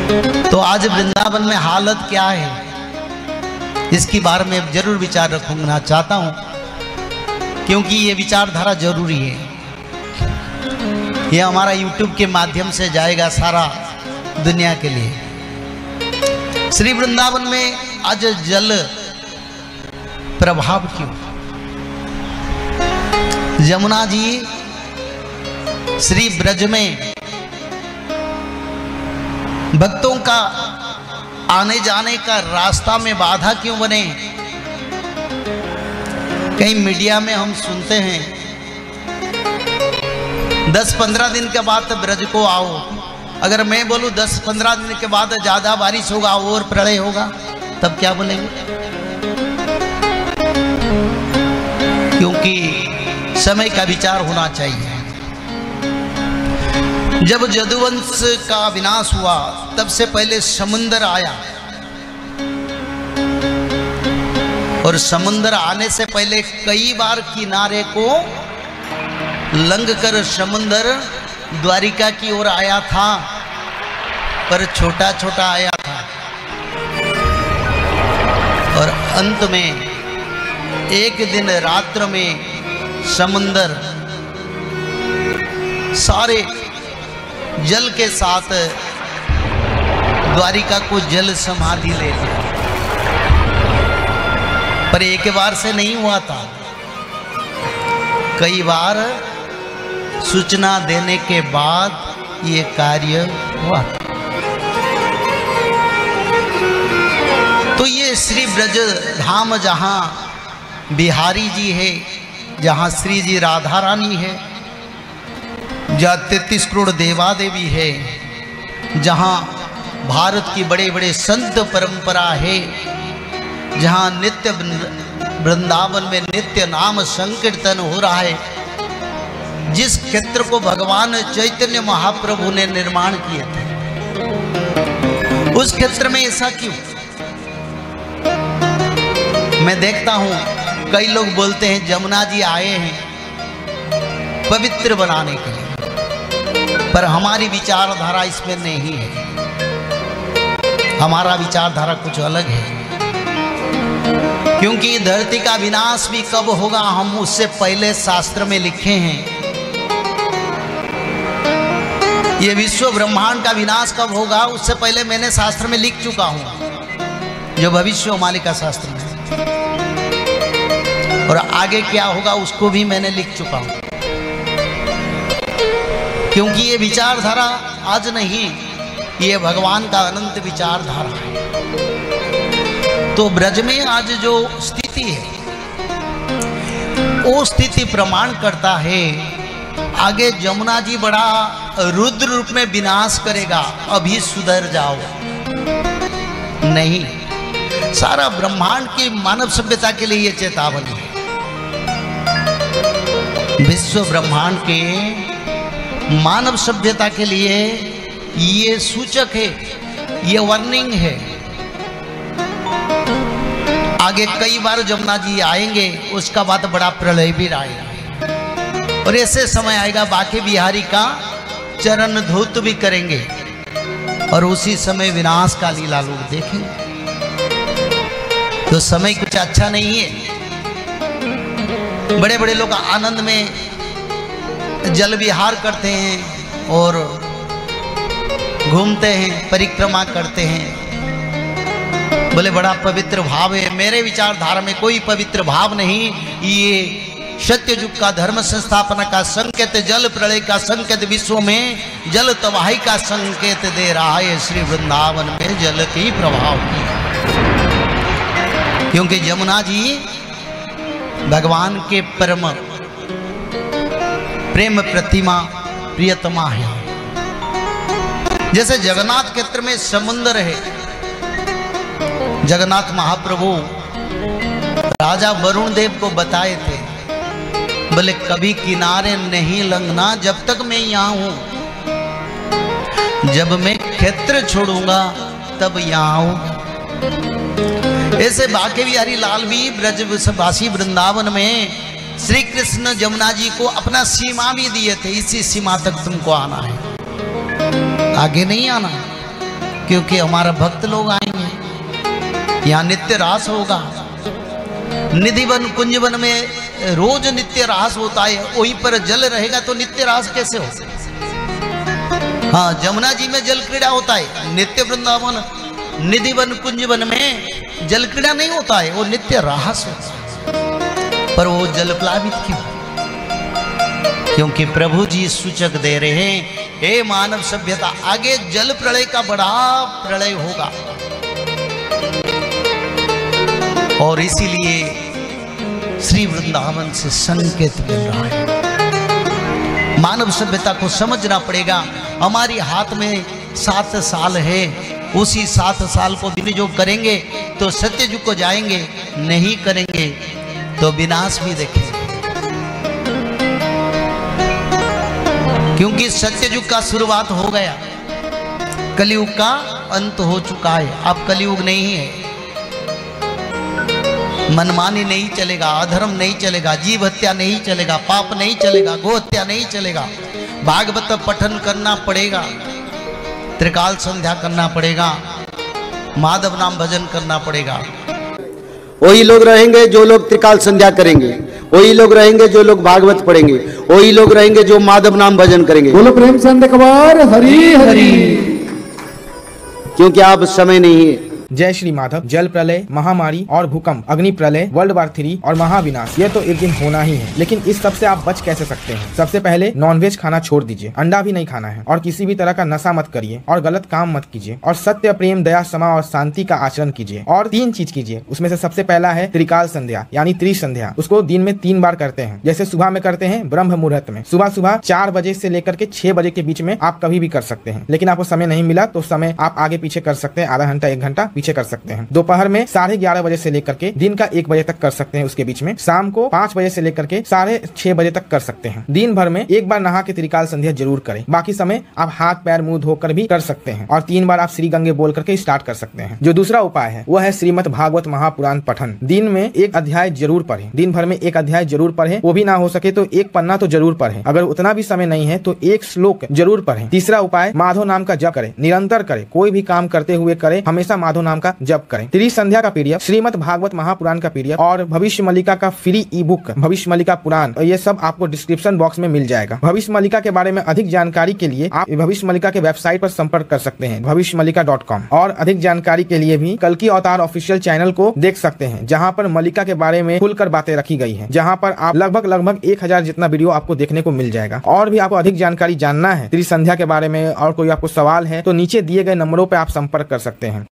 तो आज वृंदावन में हालत क्या है, इसकी बारे में जरूर विचार रखूंगा चाहता हूं, क्योंकि ये विचारधारा जरूरी है। ये हमारा YouTube के माध्यम से जाएगा सारा दुनिया के लिए। श्री वृंदावन में आज जल प्रभाव क्यों? यमुना जी श्री ब्रज में भक्तों का आने जाने का रास्ता में बाधा क्यों बने? कई मीडिया में हम सुनते हैं 10-15 दिन के बाद ब्रज को आओ। अगर मैं बोलूं 10-15 दिन के बाद ज्यादा बारिश होगा और प्रलय होगा, तब क्या बोलेंगे? क्योंकि समय का विचार होना चाहिए। जब यदुवंश का विनाश हुआ तब से पहले समुद्र आया, और समुद्र आने से पहले कई बार किनारे को लंघ कर समुद्र द्वारिका की ओर आया था, पर छोटा छोटा आया था। और अंत में एक दिन रात्र में समुद्र सारे जल के साथ द्वारिका को जल समाधि ले लिया। पर एक बार से नहीं हुआ था, कई बार सूचना देने के बाद ये कार्य हुआ। तो ये श्री ब्रज धाम जहाँ बिहारी जी है, जहाँ श्री जी राधा रानी है, जहाँ 33 करोड़ देवा देवी है, जहाँ भारत की बड़े बड़े संत परंपरा है, जहाँ नित्य वृंदावन में नित्य नाम संकीर्तन हो रहा है, जिस क्षेत्र को भगवान चैतन्य महाप्रभु ने निर्माण किए थे, उस क्षेत्र में ऐसा क्यों? मैं देखता हूं कई लोग बोलते हैं यमुना जी आए हैं पवित्र बनाने के लिए, पर हमारी विचारधारा इसमें नहीं है। हमारा विचारधारा कुछ अलग है, क्योंकि धरती का विनाश भी कब होगा हम उससे पहले शास्त्र में लिखे हैं। ये विश्व ब्रह्मांड का विनाश कब होगा उससे पहले मैंने शास्त्र में लिख चुका हूं, जो भविष्यवाणी का शास्त्र में, और आगे क्या होगा उसको भी मैंने लिख चुका हूं। क्योंकि ये विचारधारा आज नहीं, ये भगवान का अनंत विचारधारा है। तो ब्रज में आज जो स्थिति है वो स्थिति प्रमाण करता है आगे यमुना जी बड़ा रुद्र रूप में विनाश करेगा, अभी सुधर जाओ। नहीं, सारा ब्रह्मांड की मानव सभ्यता के लिए ये चेतावनी है। विश्व ब्रह्मांड के मानव सभ्यता के लिए ये सूचक है, ये वार्निंग है। आगे कई बार यमुना जी आएंगे, उसका बाद बड़ा प्रलय भी आएगा, और ऐसे समय आएगा बाकी बिहारी का चरण धौत भी करेंगे, और उसी समय विनाश का लीला लोग देखेंगे। तो समय कुछ अच्छा नहीं है। बड़े बड़े लोग आनंद में जल विहार करते हैं और घूमते हैं, परिक्रमा करते हैं, बोले बड़ा पवित्र भाव है। मेरे विचारधारा में कोई पवित्र भाव नहीं। ये सत्ययुग का धर्म संस्थापना का संकेत, जल प्रलय का संकेत, विश्व में जल तबाही का संकेत दे रहा है श्री वृंदावन में जल की प्रभाव की। क्योंकि यमुना जी भगवान के परम प्रेम प्रतिमा प्रियतमा है। जैसे जगन्नाथ क्षेत्र में समुद्र है, जगन्नाथ महाप्रभु राजा वरुण देव को बताए थे, बोले कभी किनारे नहीं लंघना जब तक मैं यहाँ हूं, जब मैं क्षेत्र छोड़ूंगा तब यहाँ हूं। ऐसे बाके बिहारी लाल भी ब्रजवासी वृंदावन में श्री कृष्ण यमुना जी को अपना सीमा भी दिए थे, इसी सीमा तक तुमको आना है, आगे नहीं आना। क्योंकि हमारा भक्त लोग आएंगे, यहाँ नित्य रास होगा। निधिवन कुंजवन में रोज नित्य रास होता है, वहीं पर जल रहेगा तो नित्य रास कैसे हो? हाँ, जमुना जी में जल क्रीड़ा होता है, नित्य वृंदावन निधिवन कुंजवन में जल क्रीड़ा नहीं होता है, वो नित्य रास होता है। पर वो जल प्लावित क्यों? क्योंकि प्रभु जी सूचक दे रहे हैं, हे मानव सभ्यता, आगे जल प्रलय का बड़ा प्रलय होगा, और इसीलिए श्री वृंदावन से संकेत मिल रहा है। मानव सभ्यता को समझना पड़ेगा, हमारी हाथ में 7 साल है, उसी 7 साल को विनियोग करेंगे तो सत्ययुग को जाएंगे, नहीं करेंगे तो विनाश भी देखेंगे। क्योंकि सत्ययुग का शुरुआत हो गया, कलयुग का अंत हो चुका है। अब कलयुग नहीं है, मनमानी नहीं चलेगा, अधर्म नहीं चलेगा, जीव हत्या नहीं चलेगा, पाप नहीं चलेगा, गो हत्या नहीं चलेगा। भागवत पठन करना पड़ेगा, त्रिकाल संध्या करना पड़ेगा, माधव नाम भजन करना पड़ेगा। वही लोग रहेंगे जो लोग त्रिकाल संध्या करेंगे, वही लोग रहेंगे जो लोग भागवत पढ़ेंगे, वही लोग रहेंगे जो माधव नाम भजन करेंगे। बोलो प्रेम से अंधकवार हरि हरि। क्योंकि अब समय नहीं है। जय श्री माधव। जल प्रलय, महामारी और भूकंप, अग्नि प्रलय, वर्ल्ड वार 3 और महाविनाश, ये तो एक दिन होना ही है। लेकिन इस सब से आप बच कैसे सकते हैं? सबसे पहले नॉनवेज खाना छोड़ दीजिए, अंडा भी नहीं खाना है, और किसी भी तरह का नशा मत करिए, और गलत काम मत कीजिए, और सत्य, प्रेम, दया, क्षमा और शांति का आचरण कीजिए। और 3 चीज कीजिए, उसमें से सबसे पहला है त्रिकाल संध्या यानी त्रिसंध्या। उसको दिन में 3 बार करते हैं। जैसे सुबह में करते हैं ब्रह्म मुहूर्त में, सुबह 4 बजे से लेकर के 6 बजे के बीच में आप कभी भी कर सकते हैं। लेकिन आपको समय नहीं मिला तो समय आप आगे पीछे कर सकते हैं, आधा घंटा 1 घंटा पीछे कर सकते हैं। दोपहर में 11:30 बजे से लेकर के दिन का 1 बजे तक कर सकते हैं, उसके बीच में शाम को 5 बजे से लेकर के 6:30 बजे तक कर सकते हैं। दिन भर में 1 बार नहा के त्रिकाल संध्या जरूर करें। बाकी समय आप हाथ पैर मुंह धोकर भी कर सकते हैं, और 3 बार आप श्री गंगे बोल करके स्टार्ट कर सकते हैं। जो दूसरा उपाय है वह है श्रीमद् भागवत महापुराण पठन। दिन में 1 अध्याय जरूर पढ़ें, दिन भर में 1 अध्याय जरूर पढ़ें, वो भी ना हो सके तो 1 पन्ना तो जरूर पढ़ें। अगर उतना भी समय नहीं है तो 1 श्लोक जरूर पढ़ें। तीसरा उपाय माधव नाम का जप करें, निरंतर करें, कोई भी काम करते हुए करें, हमेशा माधव नाम का जप करें। त्रिसंध्या का पीडीएफ, श्रीमद् भागवत महापुराण का पीडीएफ और भविष्य मल्लिका का फ्री ई बुक भविष्य मल्लिका पुराण, ये सब आपको डिस्क्रिप्शन बॉक्स में मिल जाएगा। भविष्य मल्लिका के बारे में अधिक जानकारी के लिए आप भविष्य मल्लिका के वेबसाइट पर संपर्क कर सकते हैं, भविष्यमल्लिका.com। और अधिक जानकारी के लिए भी कल्कि अवतार ऑफिशियल चैनल को देख सकते हैं, जहाँ पर मल्लिका के बारे में खुलकर बातें रखी गई है, जहाँ पर आप लगभग 1000 जितना वीडियो आपको देखने को मिल जाएगा। और भी आपको अधिक जानकारी जानना है त्रिसंध्या के बारे में और कोई आपको सवाल है तो नीचे दिए गए नंबरों पर आप संपर्क कर सकते हैं।